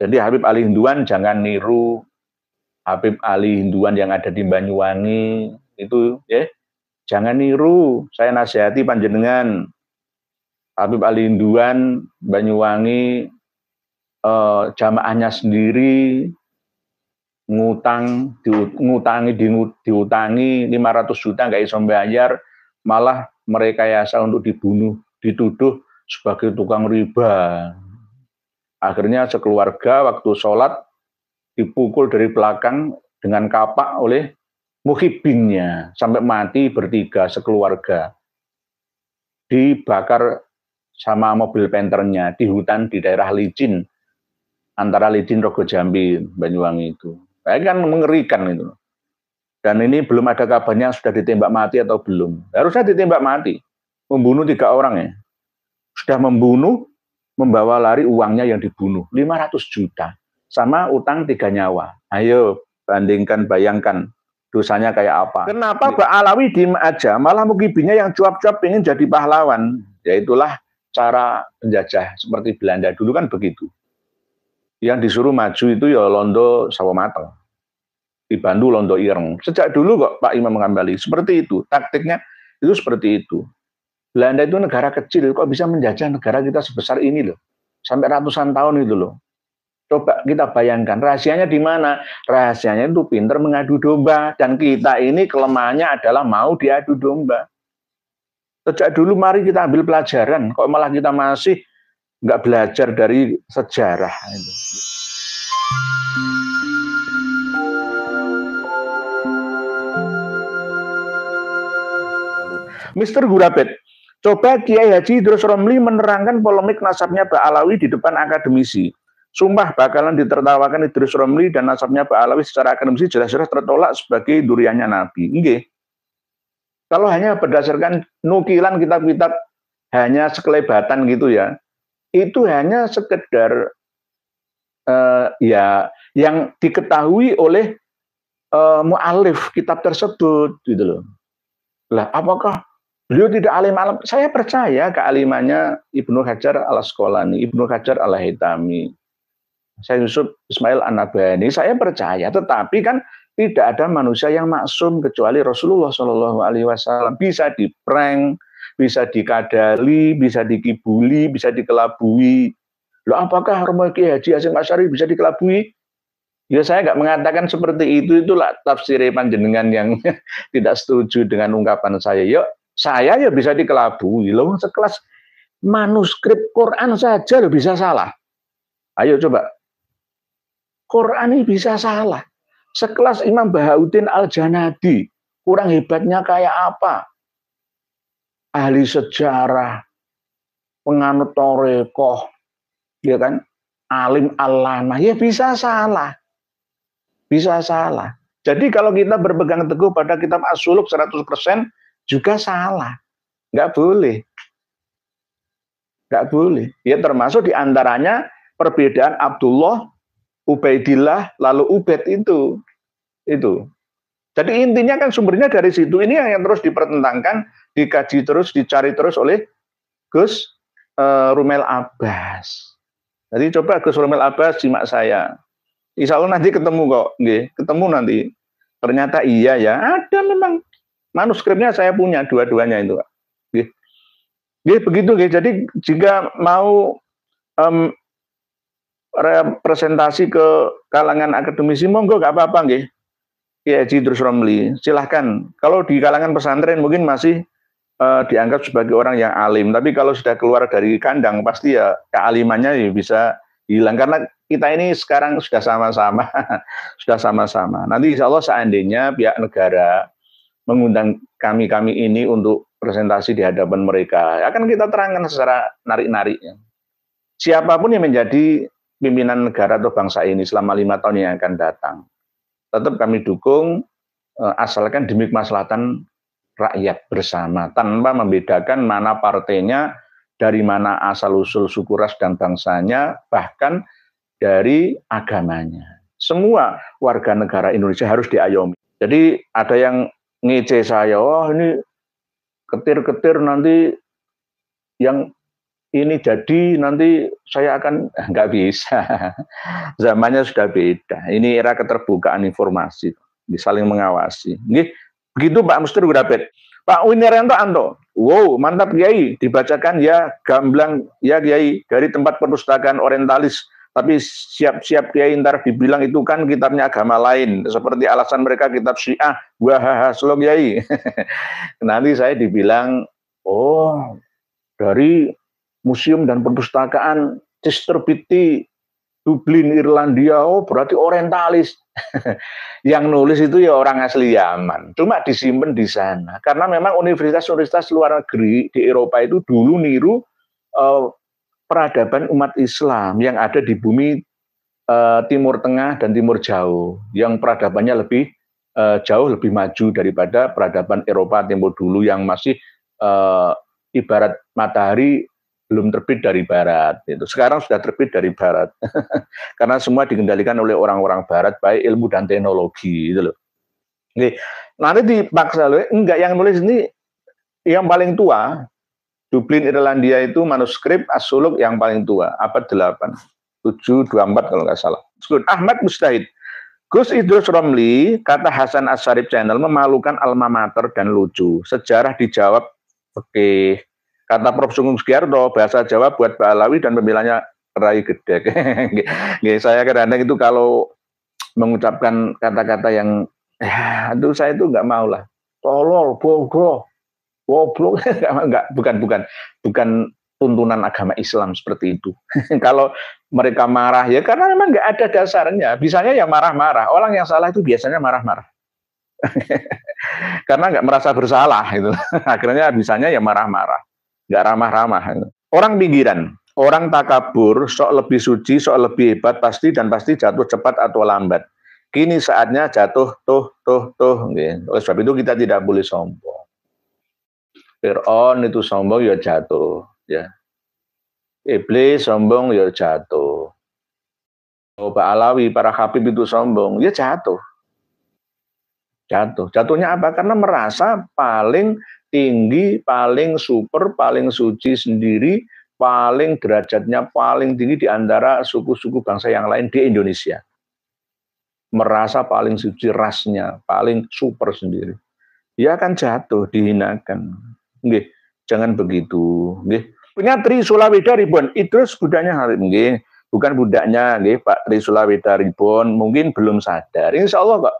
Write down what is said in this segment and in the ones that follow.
Jadi Habib Ali Hinduan jangan niru Habib Ali Hinduan yang ada di Banyuwangi itu ya. Jangan niru, saya nasihati panjenengan. Habib Ali Hinduan Banyuwangi jamaahnya sendiri diutangi 500 juta nggak iso bayar, malah merekayasa untuk dibunuh, dituduh sebagai tukang riba. Akhirnya sekeluarga waktu sholat dipukul dari belakang dengan kapak oleh muhibinnya sampai mati bertiga sekeluarga, dibakar sama mobil penternya di hutan di daerah licin antara Licin Rogo Jambi Banyuwangi itu. Kan mengerikan itu. Dan ini belum ada kabarnya sudah ditembak mati atau belum. Harusnya ditembak mati. Membunuh 3 orang ya. Sudah membunuh, membawa lari uangnya yang dibunuh 500 juta sama utang 3 nyawa. Ayo bandingkan, bayangkan dosanya kayak apa. Kenapa Mbak Alawi diem aja, malah mukibinya yang cuap-cuap pengen jadi pahlawan. Ya itulah cara penjajah seperti Belanda dulu kan begitu. Yang disuruh maju itu ya Londo Sawo Mateng, dibantu Londo Ireng. Sejak dulu kok Pak Imam Ngambali seperti itu, taktiknya itu seperti itu. Belanda itu negara kecil, kok bisa menjajah negara kita sebesar ini loh, sampai ratusan tahun itu loh. Coba kita bayangkan, rahasianya di mana? Rahasianya itu pinter mengadu domba, dan kita ini kelemahannya adalah mau diadu domba. Sejak dulu mari kita ambil pelajaran, kok malah kita masih nggak belajar dari sejarah itu. Mr. Gurabet, coba Kiai Haji Idrus Romli menerangkan polemik nasabnya Mbak Alawi di depan akademisi. Sumpah bakalan ditertawakan Idrus Romli dan nasabnya Mbak Alawi secara akademisi jelas-jelas tertolak sebagai duriannya Nabi. Nggih. Kalau hanya berdasarkan nukilan kitab-kitab hanya sekelebatan gitu ya, itu hanya sekedar ya yang diketahui oleh mu'alif kitab tersebut gitu loh. Lah apakah beliau tidak alim-alim? Saya percaya kealimannya Ibnu Hajar al-Asqalani, Ibnu Hajar al-Haytami, Syekh Yusuf Ismail An-Nabhani, saya percaya. Tetapi kan tidak ada manusia yang maksum kecuali Rasulullah Shallallahu Alaihi Wasallam. Bisa diprank, bisa dikadali, bisa dikibuli, bisa dikelabui. Loh, apakah Romo Kiai Haji Hasyim Asy'ari bisa dikelabui? Ya saya nggak mengatakan seperti itu. Itulah tafsir panjenengan yang tidak setuju dengan ungkapan saya. Yuk, saya ya bisa dikelabui. Loh, sekelas manuskrip Quran saja loh bisa salah. Ayo coba. Quran ini bisa salah. Sekelas Imam Bahauddin Al-Janadi, kurang hebatnya kayak apa? Ahli sejarah, penganut torekoh, ya kan? Alim al-lama, ya bisa salah. Bisa salah. Jadi kalau kita berpegang teguh pada kitab As-Suluk 100% juga salah. Nggak boleh. Nggak boleh. Ya termasuk diantaranya perbedaan Abdullah, Ubaidillah, lalu Ubaid itu. Jadi intinya kan sumbernya dari situ. Ini yang terus dipertentangkan, dikaji terus, dicari terus oleh Gus Rumel Abbas. Jadi coba Gus Rumel Abbas simak saya. Insya Allah nanti ketemu kok, nggih, ketemu nanti. Ternyata iya ya, ada memang manuskripnya saya punya dua-duanya itu, Pak. Nggih. Nggih, begitu nggih. Jadi jika mau representasi ke kalangan akademisi, monggo nggak apa-apa nggih. Kiai Haji Idrus Romli, silahkan. Kalau di kalangan pesantren mungkin masih dianggap sebagai orang yang alim, tapi kalau sudah keluar dari kandang pasti ya kealimannya ya bisa hilang, karena kita ini sekarang sudah sama-sama sudah sama-sama. Nanti insya Allah seandainya pihak negara mengundang kami ini untuk presentasi di hadapan mereka, akan kita terangkan secara narik-narik siapapun yang menjadi pimpinan negara atau bangsa ini selama 5 tahun yang akan datang, tetap kami dukung asalkan demi kemaslahatan rakyat bersama, tanpa membedakan mana partainya, dari mana asal-usul suku ras dan bangsanya, bahkan dari agamanya. Semua warga negara Indonesia harus diayomi. Jadi ada yang ngece saya, oh ini ketir-ketir nanti yang ini jadi nanti saya akan nggak bisa. Zamannya sudah beda. Ini era keterbukaan informasi, saling mengawasi. Nggih, begitu Pak Mustur Grabet. Pak Winerianto Anto, wow mantap Kiai, dibacakan ya gamblang ya Kiai dari tempat perpustakaan orientalis. Tapi siap-siap Kiai ntar dibilang itu kan kitabnya agama lain. Seperti alasan mereka kitab Syiah, wah slow Kiai. Nanti saya dibilang, oh dari museum dan perpustakaan Chester Beatty Dublin Irlandia, oh berarti orientalis. Yang nulis itu ya orang asli Yaman, cuma disimpan di sana karena memang universitas-universitas luar negeri di Eropa itu dulu niru peradaban umat Islam yang ada di bumi Timur Tengah dan Timur Jauh, yang peradabannya lebih jauh lebih maju daripada peradaban Eropa Timur dulu yang masih ibarat matahari belum terbit dari barat. Itu sekarang sudah terbit dari barat, karena semua dikendalikan oleh orang-orang barat, baik ilmu dan teknologi. Gitu loh. Oke. Nanti dipaksa loh, enggak yang nulis ini yang paling tua. Dublin Irlandia itu manuskrip As-Suluk yang paling tua, abad 8, 724 kalau nggak salah. Ahmad Mustahid. Gus Idrus Romli, kata Hasan Asyarif Channel, memalukan alma mater dan lucu. Sejarah dijawab, oke. Kata Prof. Sugeng Sugiarto, bahasa Jawa buat Balawi dan pembelanya Rai Gedek. Saya kadang-kadang itu kalau mengucapkan kata-kata yang, aduh saya itu nggak mau lah. Tolol, bodoh, goblok, bukan tuntunan agama Islam seperti itu. Kalau mereka marah ya karena memang nggak ada dasarnya. Bisanya ya marah-marah. Orang yang salah itu biasanya marah-marah. Karena nggak merasa bersalah itu. Akhirnya bisanya ya marah-marah. Nggak ramah-ramah. Orang pinggiran, orang takabur, sok lebih suci, sok lebih hebat pasti dan pasti jatuh cepat atau lambat. Kini saatnya jatuh tuh. Oleh sebab itu kita tidak boleh sombong. Fir'aun itu sombong ya jatuh, ya. Iblis sombong ya jatuh. Pak Alawi, para habib itu sombong, ya jatuh. Jatuhnya apa? Karena merasa paling tinggi, paling super, paling suci sendiri, paling derajatnya paling tinggi di antara suku-suku bangsa yang lain di Indonesia. Merasa paling suci rasnya, paling super sendiri. Ya akan jatuh, dihinakan. Nggih, jangan begitu. Nggih. Punya Tri Sulaweda Ribbon, Idrus budaknya Harib, nggih. Bukan budaknya, nggih, Pak Tri Sulaweda Ribbon, mungkin belum sadar. Insya Allah kok.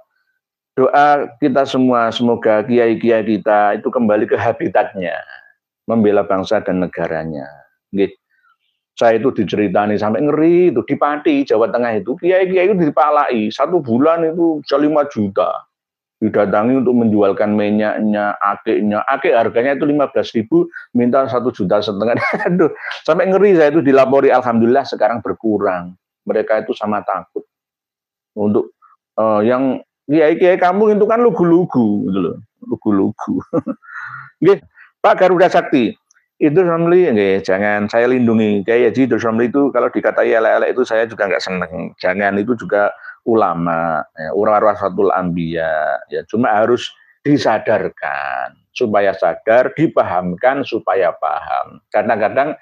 Doa kita semua, semoga kiai-kiai kita itu kembali ke habitatnya, membela bangsa dan negaranya. Nggih. Saya itu diceritani sampai ngeri itu di Pati, Jawa Tengah itu, kiai-kiai itu dipalai, 1 bulan itu bisa 5 juta. Didatangi untuk menjualkan minyaknya, akeknya. Akek harganya itu 15.000, minta 1,5 juta. Aduh, sampai ngeri saya itu dilapori, alhamdulillah sekarang berkurang. Mereka itu sama takut. Untuk yang kiai-kiai kampung itu kan lugu-lugu gitu loh, lugu-lugu. Nggih, Pak Garuda Sakti. Idrus Romli, jangan saya lindungi. Kiai Haji Idrus Romli itu kalau dikatai elek-elek itu saya juga nggak seneng. Jangan, itu juga ulama, ya, warasatul anbiya, ya cuma harus disadarkan supaya sadar, dipahamkan supaya paham. Kadang-kadang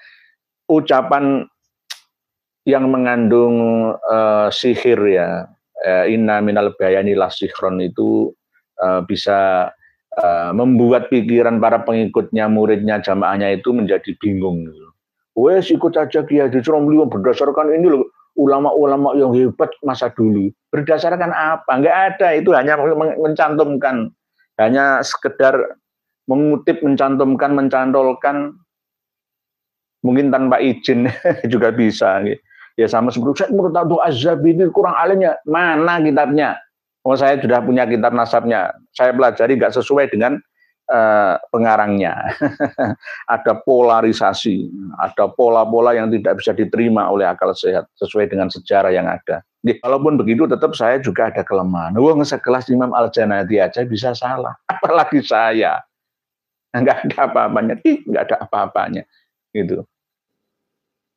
ucapan yang mengandung sihir ya, inna minal bayani lasihron itu bisa membuat pikiran para pengikutnya, muridnya, jamaahnya itu menjadi bingung. Wes ikut aja Kiai Haji Romli berdasarkan ini loh, ulama-ulama yang hebat masa dulu. Berdasarkan apa? Enggak ada, itu hanya mencantumkan, hanya sekedar mengutip, mencantumkan, mencantolkan, mungkin tanpa izin juga bisa. Ya sama seperti saya menurut Abdul Azhab ini kurang alimnya, mana kitabnya? Oh saya sudah punya kitab nasabnya, saya pelajari nggak sesuai dengan pengarangnya. Ada polarisasi, ada pola-pola yang tidak bisa diterima oleh akal sehat sesuai dengan sejarah yang ada. Walaupun begitu tetap saya juga ada kelemahan. Wong sekelas Imam Al-Janadi aja bisa salah, apalagi saya. Nggak ada apa-apanya, nggak ada apa-apanya gitu.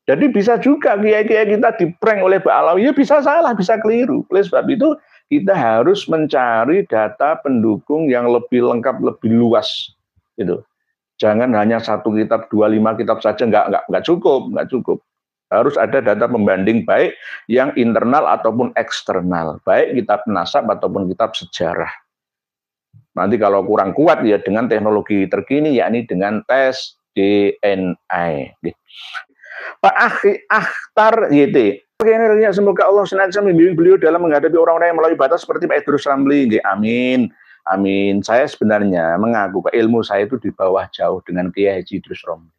Jadi bisa juga kiai-kiai kita diprank oleh Mbak Alawi, ya bisa salah, bisa keliru. Oleh sebab itu kita harus mencari data pendukung yang lebih lengkap, lebih luas, gitu. Jangan hanya 1 kitab, 2, 5 kitab saja, nggak cukup, nggak cukup. Harus ada data pembanding baik yang internal ataupun eksternal, baik kitab nasab ataupun kitab sejarah. Nanti kalau kurang kuat ya dengan teknologi terkini, yakni dengan tes DNA. Pak Akhtar YT. Semoga Allah senantiasa membimbing beliau dalam menghadapi orang-orang yang melalui batas seperti Pak Idrus Ramli. Amin. Amin. Saya sebenarnya mengaku ilmu saya itu di bawah jauh dengan Kiai Haji Idrus Ramli.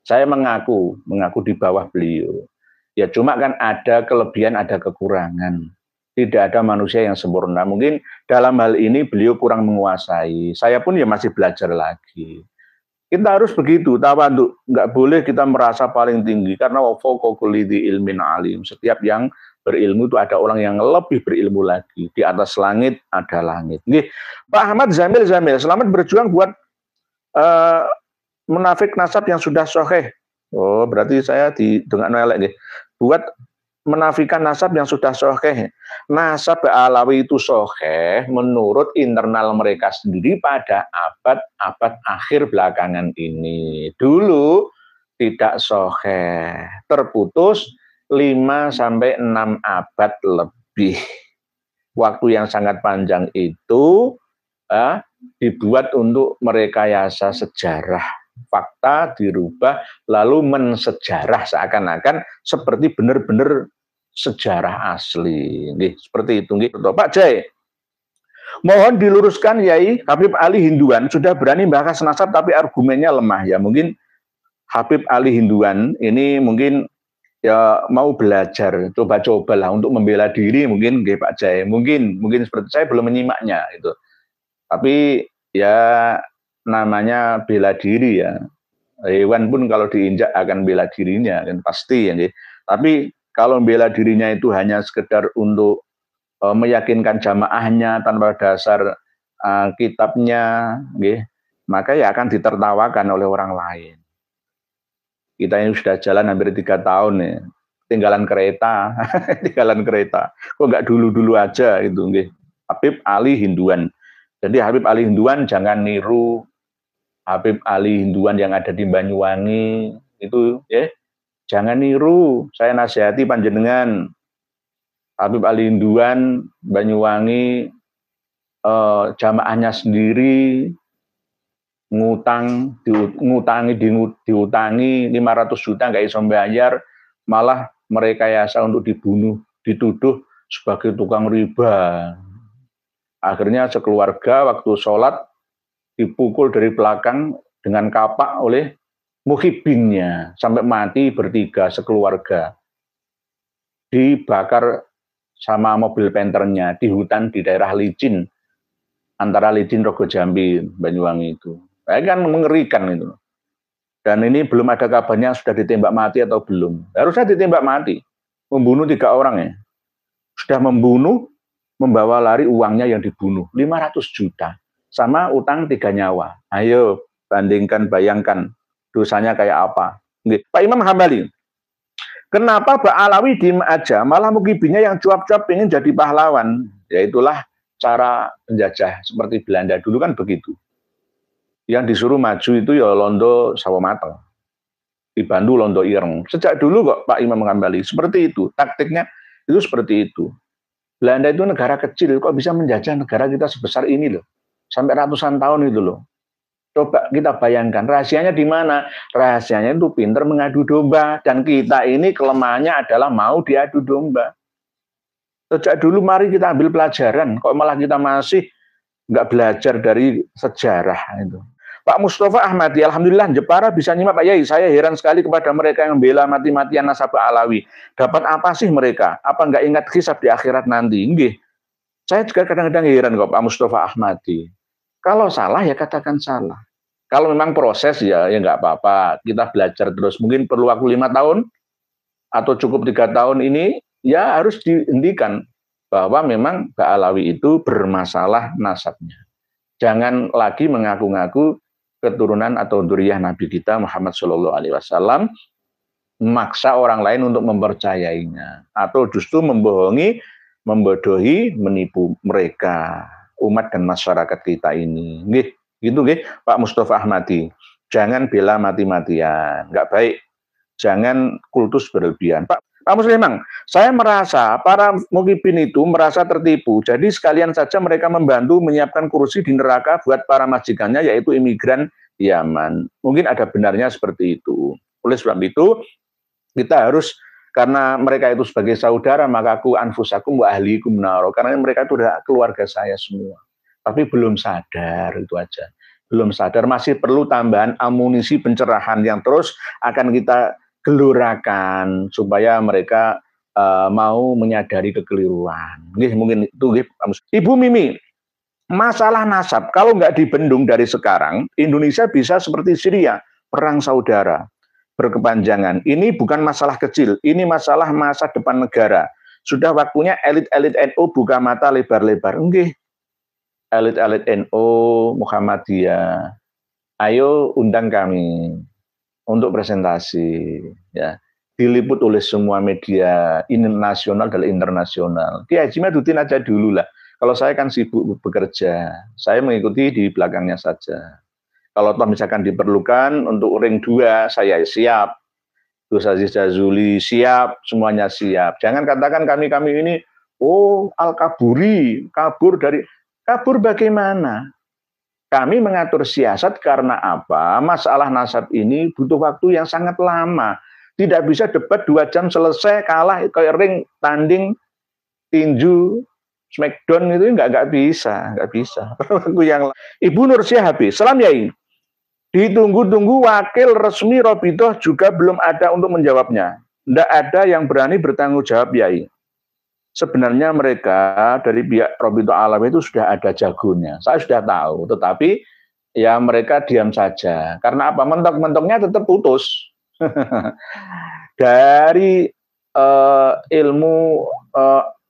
Saya mengaku di bawah beliau. Ya cuma kan ada kelebihan, ada kekurangan. Tidak ada manusia yang sempurna. Mungkin dalam hal ini beliau kurang menguasai. Saya pun ya masih belajar lagi. Kita harus begitu, tawadhu. Nggak boleh kita merasa paling tinggi, karena wa fawqa kulli dzi ilmin alim. Setiap yang berilmu itu ada orang yang lebih berilmu lagi. Di atas langit ada langit. Nggih. Pak Ahmad Zamil, selamat berjuang buat munafik nasab yang sudah sahih. Oh, berarti saya dengan elek nggih. Buat menafikan nasab yang sudah sahih. Nasab Alawi itu sahih menurut internal mereka sendiri pada abad-abad akhir belakangan ini. Dulu tidak sahih, terputus 5 sampai 6 abad lebih. Waktu yang sangat panjang itu dibuat untuk merekayasa sejarah. Fakta dirubah lalu mensejarah seakan-akan seperti benar-benar sejarah asli. Nggih, seperti itu nggih. Pak Jai. Mohon diluruskan Yai, Habib Ali Hinduan sudah berani bahas nasab tapi argumennya lemah ya. Mungkin Habib Ali Hinduan ini mungkin ya mau belajar, coba-cobalah untuk membela diri mungkin nggih Pak Jai. Mungkin seperti saya belum menyimaknya itu. Tapi ya namanya bela diri ya. Hewan pun kalau diinjak akan bela dirinya kan pasti ya. Tapi kalau bela dirinya itu hanya sekedar untuk meyakinkan jamaahnya tanpa dasar kitabnya, maka ya akan ditertawakan oleh orang lain. Kita ini sudah jalan hampir 3 tahun ya, tinggalan kereta, kok nggak dulu-dulu aja itu, Habib Ali Hinduan. Jadi Habib Ali Hinduan jangan niru Habib Ali Hinduan yang ada di Banyuwangi itu, jangan niru. Saya nasihati panjenengan. Habib Ali Hinduan Banyuwangi jamaahnya sendiri diutangi 500 juta nggak iso bayar, malah merekayasa untuk dibunuh, dituduh sebagai tukang riba. Akhirnya sekeluarga waktu sholat dipukul dari belakang dengan kapak oleh muhibinnya sampai mati bertiga sekeluarga. Dibakar sama mobil penternya di hutan di daerah licin antara Licin Rogo Jambi Banyuwangi itu. Kan mengerikan itu. Dan ini belum ada kabarnya sudah ditembak mati atau belum. Harusnya ditembak mati. Membunuh 3 orang ya. Sudah membunuh, membawa lari uangnya yang dibunuh 500 juta sama utang 3 nyawa. Ayo bandingkan, bayangkan dosanya kayak apa. Pak Imam Hambali, kenapa Pak Alawi diem aja, malah mukibinya yang cuap-cuap ingin jadi pahlawan? Ya itulah cara penjajah seperti Belanda dulu kan begitu. Yang disuruh maju itu ya londo sawo mateng, dibantu londo ireng. Sejak dulu kok Pak Imam Hambali seperti itu, taktiknya itu seperti itu. Belanda itu negara kecil, kok bisa menjajah negara kita sebesar ini loh, sampai ratusan tahun itu loh. Coba kita bayangkan, rahasianya di mana? Rahasianya itu pinter mengadu domba, dan kita ini kelemahannya adalah mau diadu domba. Sejak dulu mari kita ambil pelajaran, kok malah kita masih nggak belajar dari sejarah itu. Pak Mustafa Ahmadi, alhamdulillah Jepara bisa nyimak Pak Yai. Saya heran sekali kepada mereka yang bela mati-matian nasabah Alawi. Dapat apa sih mereka? Apa nggak ingat hisab di akhirat nanti? Nggih. Saya juga kadang-kadang heran kok Pak Mustafa Ahmadi. Kalau salah ya katakan salah. Kalau memang proses ya nggak apa-apa. Kita belajar terus. Mungkin perlu waktu 5 tahun atau cukup 3 tahun ini ya harus dihentikan bahwa memang Mbak Alawi itu bermasalah nasabnya. Jangan lagi mengaku-ngaku keturunan atau dzurriyyah Nabi kita Muhammad Shallallahu Alaihi Wasallam, memaksa orang lain untuk mempercayainya atau justru membohongi, membodohi, menipu mereka, umat dan masyarakat kita ini. Gitu Pak Mustafa Ahmadi. Jangan bela mati-matian, nggak baik. Jangan kultus berlebihan. Pak Muslimang, saya merasa para mukibin itu merasa tertipu. Jadi sekalian saja mereka membantu menyiapkan kursi di neraka buat para majikannya, yaitu imigran Yaman. Mungkin ada benarnya seperti itu. Oleh sebab itu, kita harus, karena mereka itu sebagai saudara, maka aku anfusakum wa ahlikum naro. Karena mereka itu adalah keluarga saya semua. Tapi belum sadar, itu aja. Belum sadar, masih perlu tambahan amunisi pencerahan yang terus akan kita gelurakan supaya mereka mau menyadari kekeliruan. Mungkin itu. Ibu Mimi, masalah nasab kalau nggak dibendung dari sekarang, Indonesia bisa seperti Syria, perang saudara berkepanjangan. Ini bukan masalah kecil, ini masalah masa depan negara. Sudah waktunya elit-elit NU buka mata lebar-lebar. Nggih, elit-elit NU, Muhammadiyah, ayo undang kami untuk presentasi, ya, diliput oleh semua media nasional dan internasional. Ki Haji Madudin aja dulu lah. Kalau saya kan sibuk bekerja, saya mengikuti di belakangnya saja. Kalau misalkan diperlukan untuk ring 2, saya siap. Gus Aziz Jazuli siap, semuanya siap. Jangan katakan kami ini, oh al-kaburi, kabur bagaimana? Kami mengatur siasat karena apa? Masalah nasab ini butuh waktu yang sangat lama. Tidak bisa debat 2 jam selesai, kalah kayak ring tanding tinju smackdown itu nggak bisa. Waktu yang Ibu Nur Syahabi, salam Yai. Ditunggu-tunggu wakil resmi Robitoh juga belum ada untuk menjawabnya. Tidak ada yang berani bertanggung jawab Yai. Sebenarnya mereka dari pihak Robito Alam itu sudah ada jagonya. Saya sudah tahu, tetapi ya mereka diam saja. Karena apa? Mentok-mentoknya tetap putus. Dari ilmu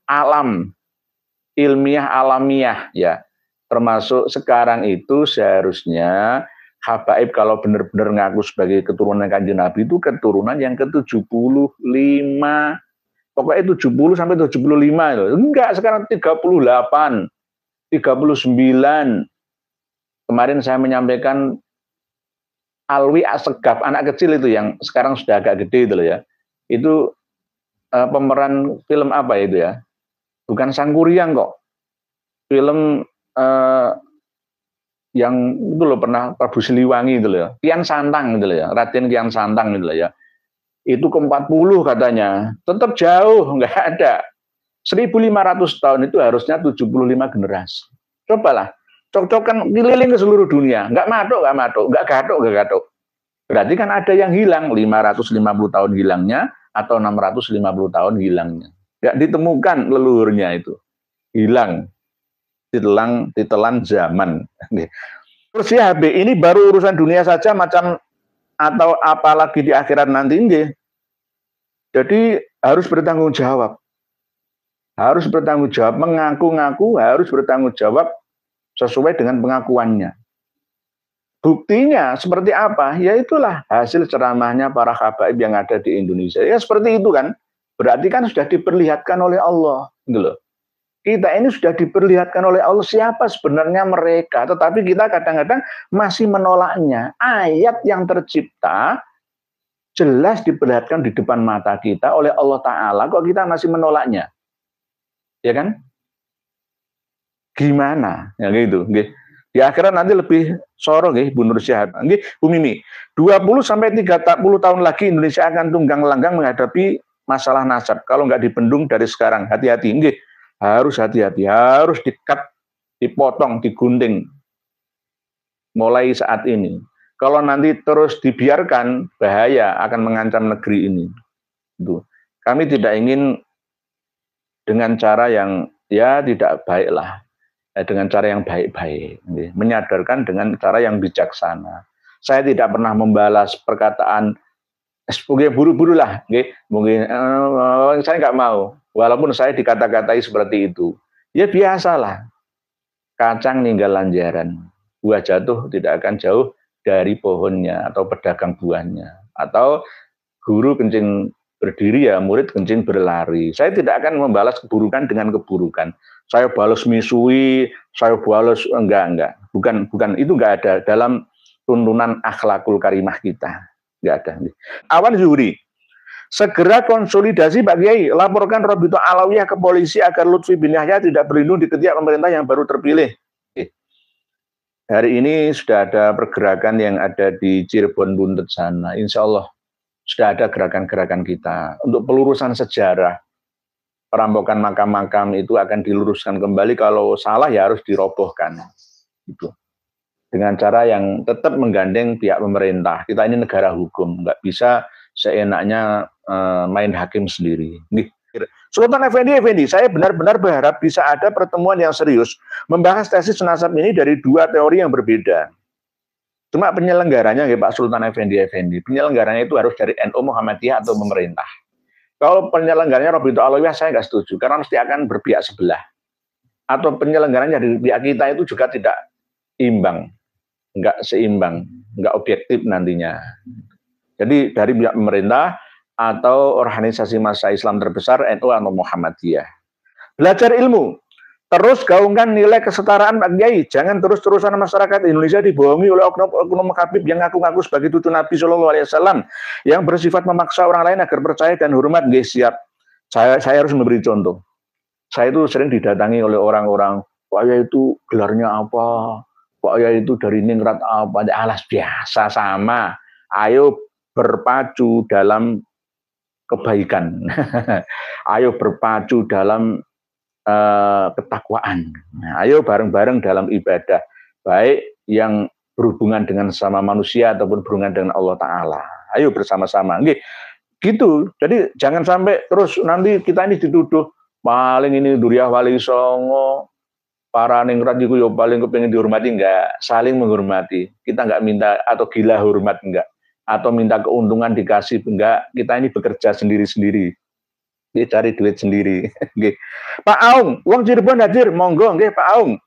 alam, ilmiah alamiah ya. Termasuk sekarang itu seharusnya habaib kalau benar-benar ngaku sebagai keturunan Kanjeng Nabi itu keturunan yang ke-75. Pokoknya 70 sampai 75 itu. Enggak, sekarang 38, 39. Kemarin saya menyampaikan Alwi Asegaf, anak kecil itu yang sekarang sudah agak gede itu loh ya. Itu pemeran film apa itu ya? Bukan Sangkuriang kok. Film yang itu loh pernah Prabu Siliwangi itu loh ya. Kian Santang itu loh ya, Raden Kian Santang itu loh ya. Itu ke-40 katanya, tetap jauh, nggak ada. 1.500 tahun itu harusnya 75 generasi. Cobalah, cocokkan keliling ke seluruh dunia, nggak matuk, nggak gatuk. Berarti kan ada yang hilang, 550 tahun hilangnya, atau 650 tahun hilangnya. Nggak ditemukan leluhurnya itu, hilang, ditelan zaman. Terus ya HB, ini baru urusan dunia saja macam atau apalagi di akhirat nanti ini. Jadi harus bertanggung jawab. Mengaku-ngaku harus bertanggung jawab sesuai dengan pengakuannya. Buktinya seperti apa? Ya itulah hasil ceramahnya para habaib yang ada di Indonesia. Ya seperti itu kan. Berarti kan sudah diperlihatkan oleh Allah, gitu loh. Kita ini sudah diperlihatkan oleh Allah siapa sebenarnya mereka, tetapi kita kadang-kadang masih menolaknya. Ayat yang tercipta jelas diperlihatkan di depan mata kita oleh Allah Ta'ala, kok kita masih menolaknya? Ya kan? Gimana? Ya gitu. Di akhirat nanti lebih sorong Bu Nur Syahab. Bu Mimi, 20-30 tahun lagi Indonesia akan tunggang langgang menghadapi masalah nasab. Kalau nggak dibendung dari sekarang, hati-hati. Harus hati-hati, harus dikat, dipotong, digunting. Mulai saat ini. Kalau nanti terus dibiarkan, bahaya akan mengancam negeri ini. Kami tidak ingin dengan cara yang ya tidak baik lah. Dengan cara yang baik-baik. Menyadarkan dengan cara yang bijaksana. Saya tidak pernah membalas perkataan, buru-buru lah. Mungkin saya nggak mau. Walaupun saya dikata-katai seperti itu. Ya biasalah. Kacang ninggal lanjaran. Buah jatuh tidak akan jauh dari pohonnya atau pedagang buahnya, atau guru kencing berdiri ya murid kencing berlari. Saya tidak akan membalas keburukan dengan keburukan. Saya balas misui, saya balas enggak, bukan itu enggak ada dalam tuntunan akhlakul karimah kita. Nggak ada. Awan Zuhri, segera konsolidasi Pak Kiai, laporkan Robito Alawiyah ke polisi agar Lutfi bin Yahya tidak berlindung di ketiak pemerintah yang baru terpilih. Hari ini sudah ada pergerakan yang ada di Cirebon Buntet sana. Insya Allah sudah ada gerakan-gerakan kita untuk pelurusan sejarah. Perampokan makam-makam itu akan diluruskan kembali, kalau salah ya harus dirobohkan. Gitu. Dengan cara yang tetap menggandeng pihak pemerintah. Kita ini negara hukum, nggak bisa seenaknya main hakim sendiri. Nih, Sultan Effendi, saya benar-benar berharap bisa ada pertemuan yang serius membahas tesis nasab ini dari dua teori yang berbeda. Cuma penyelenggaranya ya Pak Sultan Effendi, penyelenggaranya itu harus dari NU Muhammadiyah atau pemerintah. Kalau penyelenggaranya Robito Alawiyah saya nggak setuju, karena mesti akan berpihak sebelah. Atau penyelenggaranya dari pihak kita itu juga tidak imbang, nggak seimbang, nggak objektif nantinya. Jadi dari pihak pemerintah atau organisasi massa Islam terbesar NU atau Muhammadiyah. Belajar ilmu, terus gaungkan nilai kesetaraan Pak Kiai. Jangan terus-terusan masyarakat Indonesia dibohongi oleh oknum Habib yang ngaku-ngaku sebagai cucu Nabi Shallallahu Alaihi Wasallam yang bersifat memaksa orang lain agar percaya dan hormat. Nggih, siap. Saya harus memberi contoh. Saya itu sering didatangi oleh orang-orang, Pak Yai itu gelarnya apa? Pak Yai itu dari ningrat apa? Alas biasa sama. Ayo berpacu dalam kebaikan. Ayo berpacu dalam ketakwaan. Nah, ayo bareng-bareng dalam ibadah, baik yang berhubungan dengan sama manusia ataupun berhubungan dengan Allah Ta'ala. Ayo bersama-sama. Gitu. Jadi jangan sampai terus nanti kita ini dituduh paling ini Duriah Wali Songo, para ningrat itu ya paling kepengen dihormati. Enggak, saling menghormati. Kita enggak minta atau gila hormat, enggak, atau minta keuntungan dikasih, enggak. Kita ini bekerja sendiri-sendiri. Dia cari duit sendiri. Pak Aung, uang Cirebon hadir, monggo, nggih Pak Aung.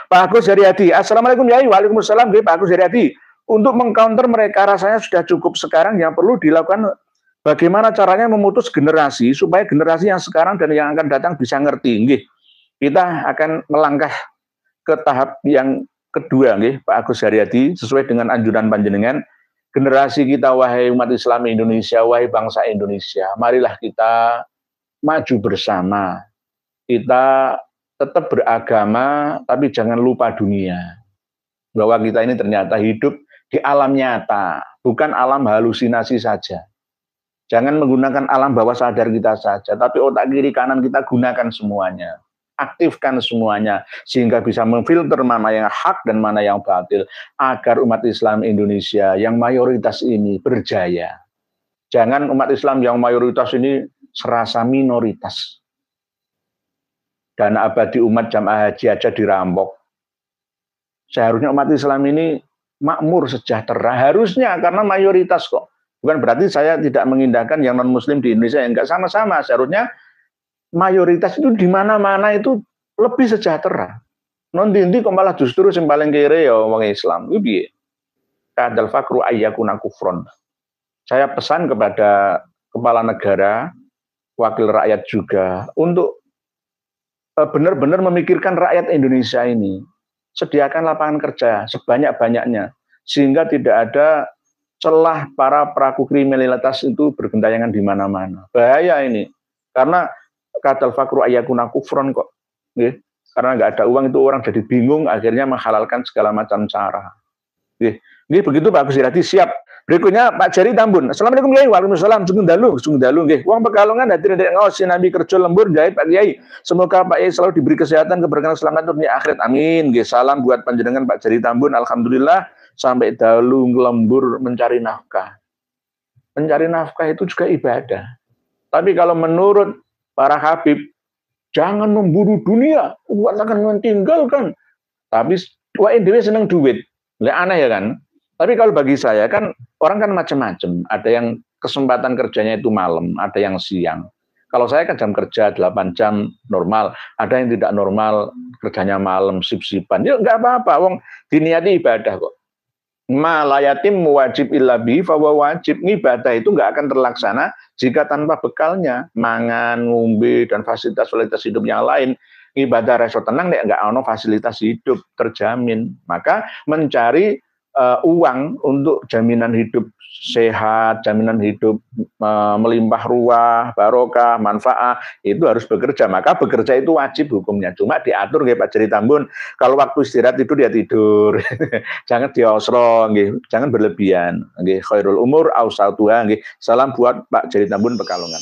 Pak Agus Haryadi, Assalamualaikum Yai, Waalaikumsalam, nggih Pak Agus Haryadi. Untuk mengcounter mereka rasanya sudah cukup, sekarang yang perlu dilakukan bagaimana caranya memutus generasi supaya generasi yang sekarang dan yang akan datang bisa ngerti. Nggih. Kita akan melangkah ke tahap yang kedua, nggih Pak Agus Haryadi, sesuai dengan anjuran panjenengan. Generasi kita, wahai umat Islam Indonesia, wahai bangsa Indonesia, marilah kita maju bersama. Kita tetap beragama, tapi jangan lupa dunia. Bahwa kita ini ternyata hidup di alam nyata, bukan alam halusinasi saja. Jangan menggunakan alam bawah sadar kita saja, tapi otak kiri kanan kita gunakan semuanya. Aktifkan semuanya, sehingga bisa memfilter mana yang hak dan mana yang batil, agar umat Islam Indonesia yang mayoritas ini berjaya. Jangan umat Islam yang mayoritas ini serasa minoritas. Dana abadi umat jamaah haji aja dirampok. Seharusnya umat Islam ini makmur, sejahtera. Harusnya, karena mayoritas kok. Bukan berarti saya tidak mengindahkan yang non-muslim di Indonesia, yang enggak, sama-sama. Seharusnya mayoritas itu di mana-mana itu lebih sejahtera. Non-dinti kok malah justru yang paling kere ya wong Islam. Itu piye? Kadal fakru ayyakuna kufron. Saya pesan kepada kepala negara, wakil rakyat juga, untuk benar-benar memikirkan rakyat Indonesia ini. Sediakan lapangan kerja sebanyak-banyaknya, sehingga tidak ada celah para pelaku kriminalitas itu bergentayangan di mana-mana. Bahaya ini. Karena kadal fakru ayyakuna kufron kok. Karena nggak ada uang itu orang jadi bingung, akhirnya menghalalkan segala macam cara. Ini begitu Pak Agus Haryadi, siap. Berikutnya Pak Jerry Tambun. Assalamualaikum Kiai, waalaikumsalam. Sungguh dalu nggih. Wong Pekalongan hadir ndek ngaos sinambi kerja lembur jahit Pak Kiai. Semoga Pak Kiai selalu diberi kesehatan, keberkahan, selamat dunia akhirat. Amin. Nggih, salam buat panjenengan Pak Jerry Tambun. Alhamdulillah sampai dalu lembur mencari nafkah. Mencari nafkah itu juga ibadah. Tapi kalau menurut para habib, jangan memburu dunia, uang akan mentinggalkan. Tapi wah dewe seneng duit, aneh ya kan? Tapi kalau bagi saya kan orang kan macam-macam. Ada yang kesempatan kerjanya itu malam, ada yang siang. Kalau saya kan jam kerja 8 jam normal, ada yang tidak normal kerjanya malam, sip-sipan. Ya nggak apa-apa, wong diniati ibadah kok. Ma la yatim wajib illa bi fa wajib. Ibadah itu nggak akan terlaksana jika tanpa bekalnya, mangan, ngombe dan fasilitas hidup yang lain. Ibadah reso tenang nggak ono fasilitas hidup terjamin. Maka mencari uang untuk jaminan hidup sehat, jaminan hidup melimpah ruah, barokah, manfaat, itu harus bekerja. Maka bekerja itu wajib hukumnya. Cuma diatur nggih Pak Jerry Tambun, kalau waktu istirahat itu dia tidur. Jangan diosro nggih, jangan berlebihan. Nggih, khairul umur ausatuha nggih. Salam buat Pak Jerry Tambun Pekalongan.